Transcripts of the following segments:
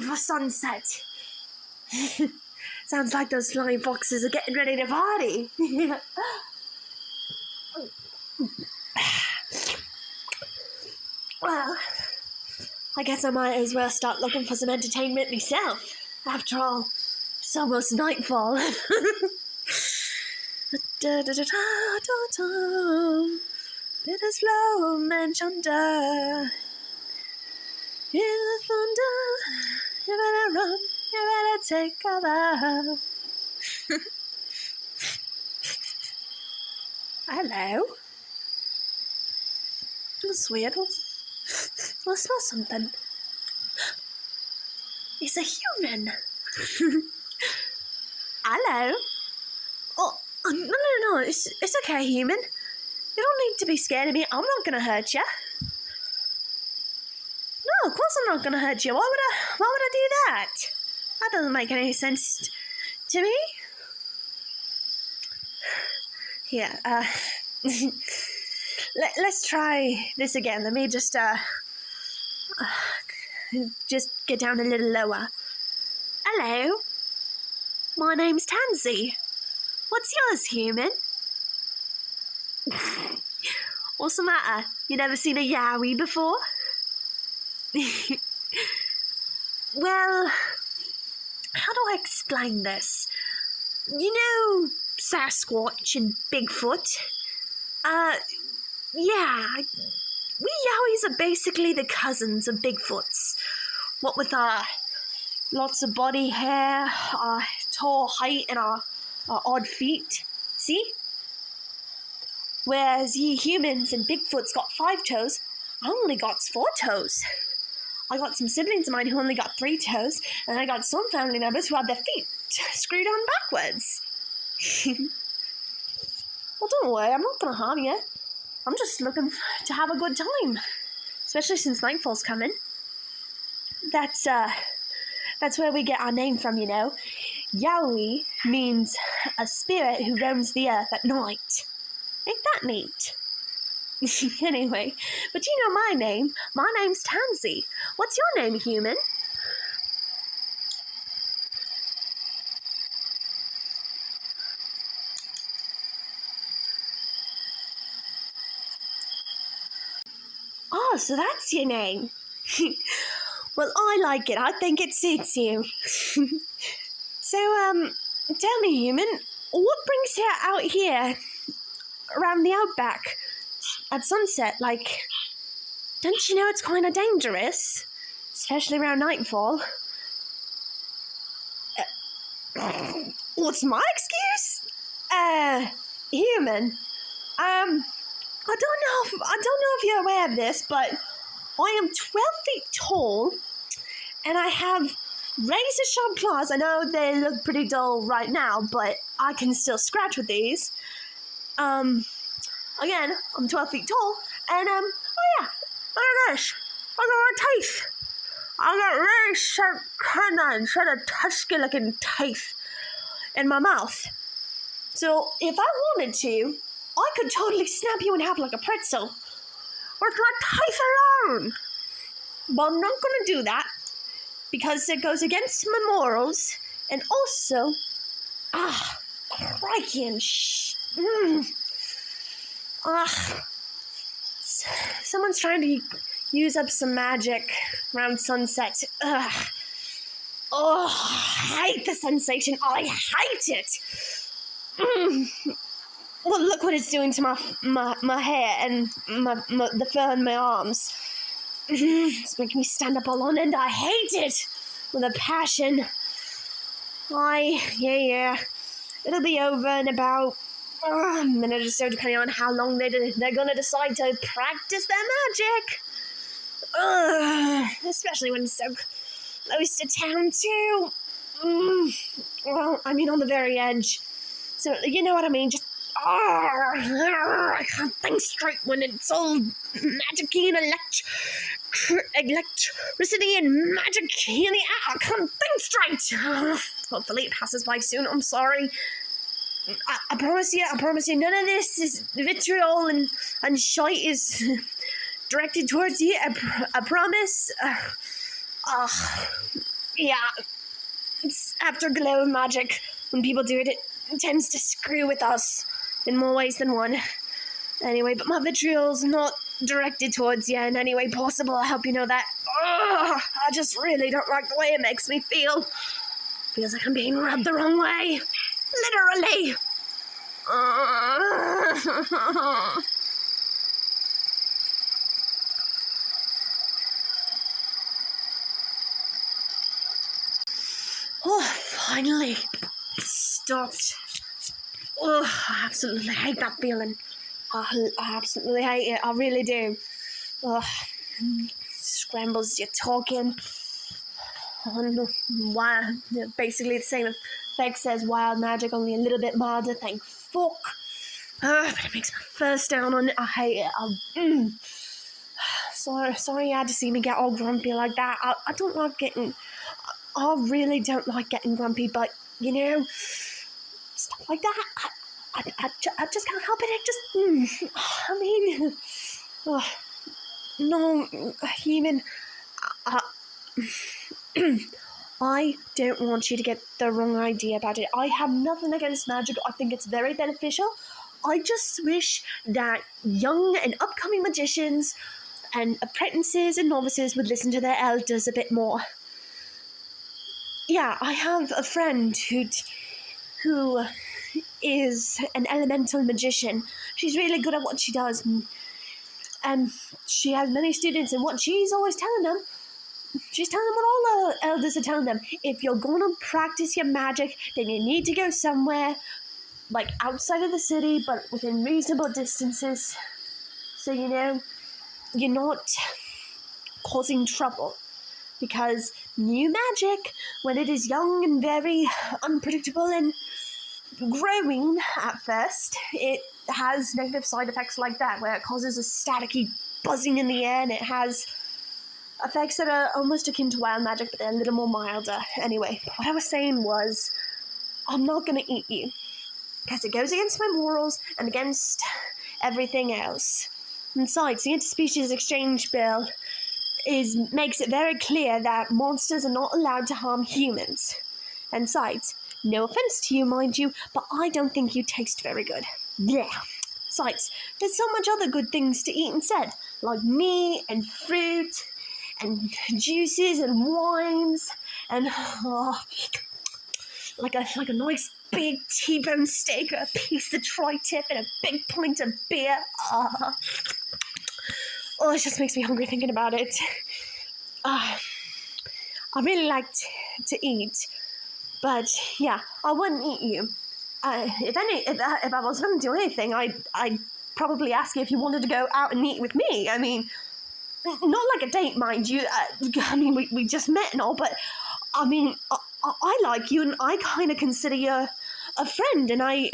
for sunset. Sounds like those flying foxes are getting ready to party. Well, I guess I might as well start looking for some entertainment myself. After all, it's almost nightfall. Bitters flow and thunder. In the thunder, you better run, you better take cover. Hello. That's weird. I smell something. It's a human. Hello. Oh, no. It's okay, human. You don't need to be scared of me. I'm not gonna hurt you. No, of course I'm not gonna hurt you. Why would I do that? That doesn't make any sense to me. Here, let's try this again. Let me just get down a little lower. Hello. My name's Tansy. What's yours, human? What's the matter? You never seen a Yowie before? Well, how do I explain this? You know Sasquatch and Bigfoot? Yeah. We Yowies are basically the cousins of Bigfoots. What with our lots of body hair, our tall height, and our odd feet. See? Whereas ye humans and Bigfoot's got 5 toes, I only got 4 toes. I got some siblings of mine who only got 3 toes, and I got some family members who had their feet screwed on backwards. Well, don't worry, I'm not going to harm you. I'm just looking to have a good time, especially since nightfall's coming. That's where we get our name from, you know. Yowie means a spirit who roams the earth at night. Ain't that neat? Anyway, but you know my name. My name's Tansy. What's your name, human? Oh, so that's your name. Well, I like it. I think it suits you. So, tell me, human, what brings you out here around the outback at sunset? Like, don't you know it's kind of dangerous? Especially around nightfall. What's my excuse? Human. I don't know if you're aware of this, but I am 12 feet tall, and I have razor-sharp claws. I know they look pretty dull right now, but I can still scratch with these. Again, I'm 12 feet tall, and, oh yeah, look at this. I got teeth. I got really sharp canines, sort of tusky-looking teeth in my mouth. So, if I wanted to, I could totally snap you in half like a pretzel. With my teeth alone. But I'm not going to do that, because it goes against my morals, and also, crikey and someone's trying to use up some magic around sunset. Oh, I hate the sensation. I hate it. Well, look what it's doing to my hair and the fur on my arms. It's making me stand up all on end. I hate it with a passion. Yeah. It'll be over in about a minute or so, depending on how long they're going to decide to practice their magic. Especially when it's so close to town, too. Well, I mean, on the very edge. So, you know what I mean? Just, I can't think straight when it's all magic-y and electricity and magic in the air. I can't think straight. Hopefully it passes by soon. I'm sorry. I promise you, none of this is vitriol and shite is directed towards you. I promise. Yeah, it's afterglow of magic. When people do it, it tends to screw with us in more ways than one. Anyway, but my vitriol's not directed towards you in any way possible. I hope you know that. Ugh, I just really don't like the way it makes me feel. Feels like I'm being rubbed the wrong way. Literally. Oh, finally. It stopped. Oh, I absolutely hate that feeling. I absolutely hate it. I really do. Oh, scrambles you're talking. Basically the same effects as wild magic, only a little bit milder, thank fuck. But it makes me first down on it. I hate it. Sorry you had to see me get all grumpy like that. I don't like getting... I really don't like getting grumpy, but, you know, stuff like that, I just can't help it. No, human... I don't want you to get the wrong idea about it. I have nothing against magic. I think it's very beneficial. I just wish that young and upcoming magicians and apprentices and novices would listen to their elders a bit more. Yeah, I have a friend who is an elemental magician. She's really good at what she does. And she has many students, and what she's always telling them, she's telling them what all the elders are telling them. If you're going to practice your magic, then you need to go somewhere, like outside of the city, but within reasonable distances. So, you know, you're not causing trouble. Because new magic, when it is young and very unpredictable and growing at first, it has negative side effects like that, where it causes a staticky buzzing in the air, and it has effects that are almost akin to wild magic, but they're a little more milder. Anyway, what I was saying was, I'm not going to eat you, because it goes against my morals and against everything else. Besides, the interspecies exchange bill makes it very clear that monsters are not allowed to harm humans. And besides, no offense to you, mind you, but I don't think you taste very good. Yeah. Besides, there's so much other good things to eat instead, like meat and fruit and juices and wines and like a nice big T-bone steak, a piece of tri-tip, and a big pint of beer. Oh, it just makes me hungry thinking about it. I really like to eat, but yeah, I wouldn't eat you. If I was going to do anything, I'd probably ask you if you wanted to go out and eat with me. I mean, not like a date, mind you. I mean, we just met and all, but I mean, I like you, and I kind of consider you a friend, and I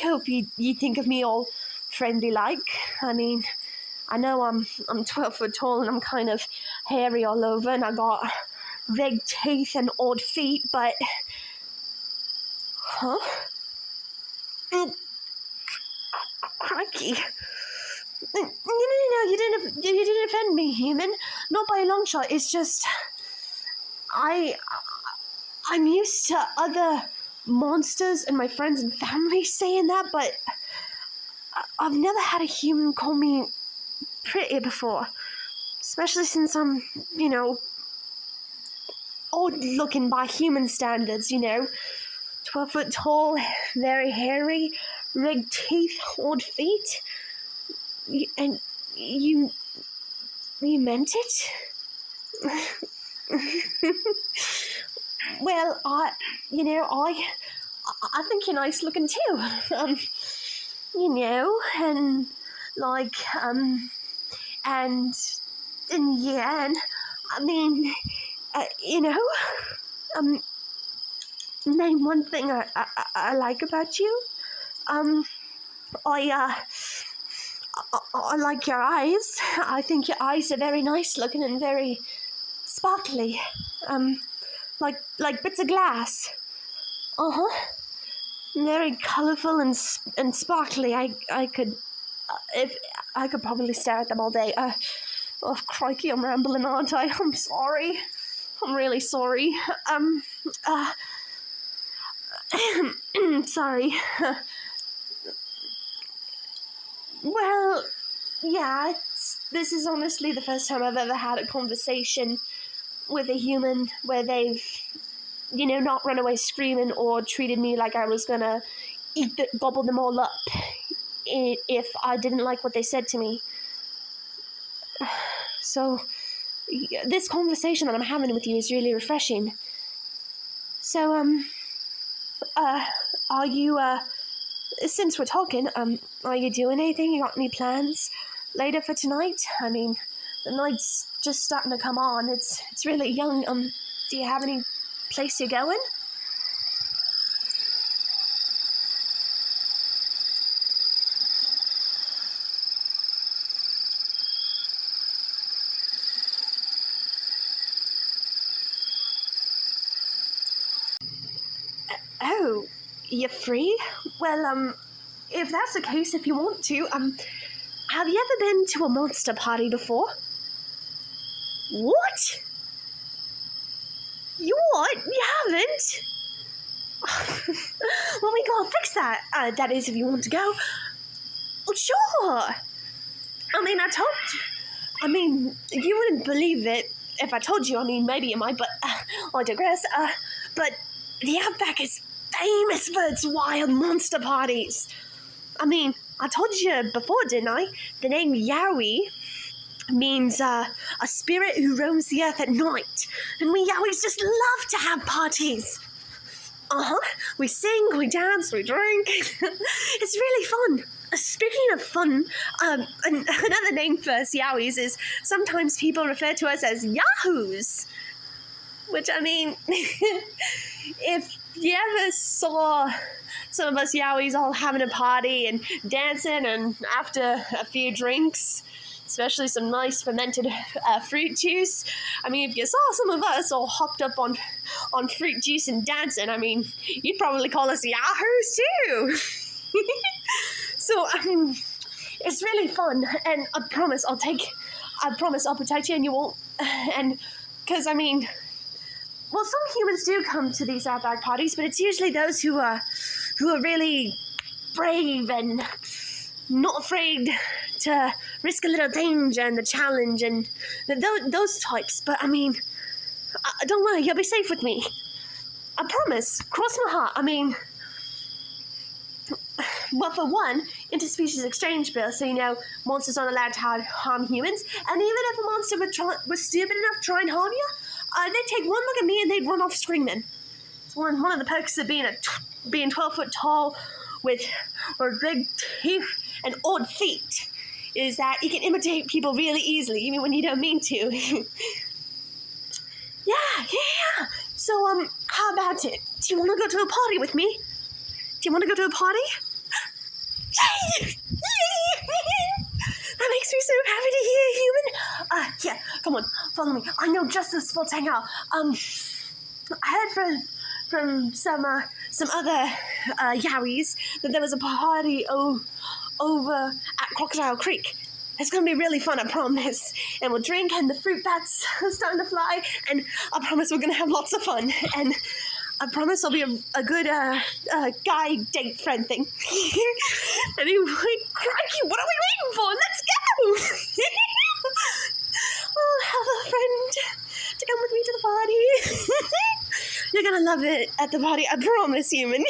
hope you think of me all friendly like. I mean, I know I'm 12 foot tall and I'm kind of hairy all over, and I got red teeth and odd feet, but... Huh? Crikey. No, you didn't offend me, human. Not by a long shot. It's just... I'm used to other monsters and my friends and family saying that, but I've never had a human call me pretty before, especially since I'm, you know, odd looking by human standards, you know, 12 foot tall, very hairy, red teeth, odd feet, and you meant it? Well, I think you're nice looking too, you know, and like, and yeah, and I mean, you know, name one thing I like about you. I like your eyes. I think your eyes are very nice looking and very sparkly. Like bits of glass. Very colourful and sparkly. I could probably stare at them all day. Oh, crikey, I'm rambling, aren't I? I'm sorry. I'm really sorry. Sorry. Well, yeah, this is honestly the first time I've ever had a conversation with a human where they've, not run away screaming or treated me like I was gonna gobble them all up if I didn't like what they said to me. So, this conversation that I'm having with you is really refreshing. So, are you, since we're talking, are you doing anything? You got any plans later for tonight? I mean, the night's just starting to come on. It's really young. Do you have any place you're going? Oh, you're free? Well, if that's the case, if you want to, have you ever been to a monster party before? What? You what? You haven't? Well, we gotta fix that. That is, if you want to go. Well, sure. I mean, you wouldn't believe it if I told you. I mean, maybe you might, but I digress. But the outback is famous for its wild monster parties. I mean, I told you before, didn't I? The name Yowie means a spirit who roams the earth at night. And we Yowies just love to have parties. We sing, we dance, we drink. It's really fun. Speaking of fun, another name for us Yowies is sometimes people refer to us as Yahoos. Which, I mean, if you ever saw some of us Yowies all having a party and dancing, and after a few drinks, especially some nice fermented fruit juice, I mean, if you saw some of us all hopped up on fruit juice and dancing, I mean, you'd probably call us Yahoos too. So, it's really fun, and I promise I'll protect you, and you won't, and, because, I mean, well, some humans do come to these outback parties, but it's usually those who are really brave and not afraid to risk a little danger and the challenge and those types. But, I mean, don't worry, you'll be safe with me. I promise. Cross my heart. I mean, well, for one, interspecies exchange bill, so, monsters aren't allowed to harm humans. And even if a monster was stupid enough to try and harm you, they'd take one look at me and they'd run off screaming. It's one of the perks of being 12 foot tall with big teeth and odd feet is that you can imitate people really easily, even when you don't mean to. Yeah. So, how about it? Do you want to go to a party with me? Do you want to go to a party? Yay! That makes me so happy to hear, human. Yeah, come on, follow me. I know just the spot to hang out. I heard from some other Yowies that there was a party over at Crocodile Creek. It's gonna be really fun, I promise. And we'll drink, and the fruit bats are starting to fly, and I promise we're gonna have lots of fun. And I promise I'll be a good guy date friend thing. Anyway, crikey, what are we waiting for? Let's go! I'll have a friend to come with me to the party. You're gonna love it at the party, I promise, human.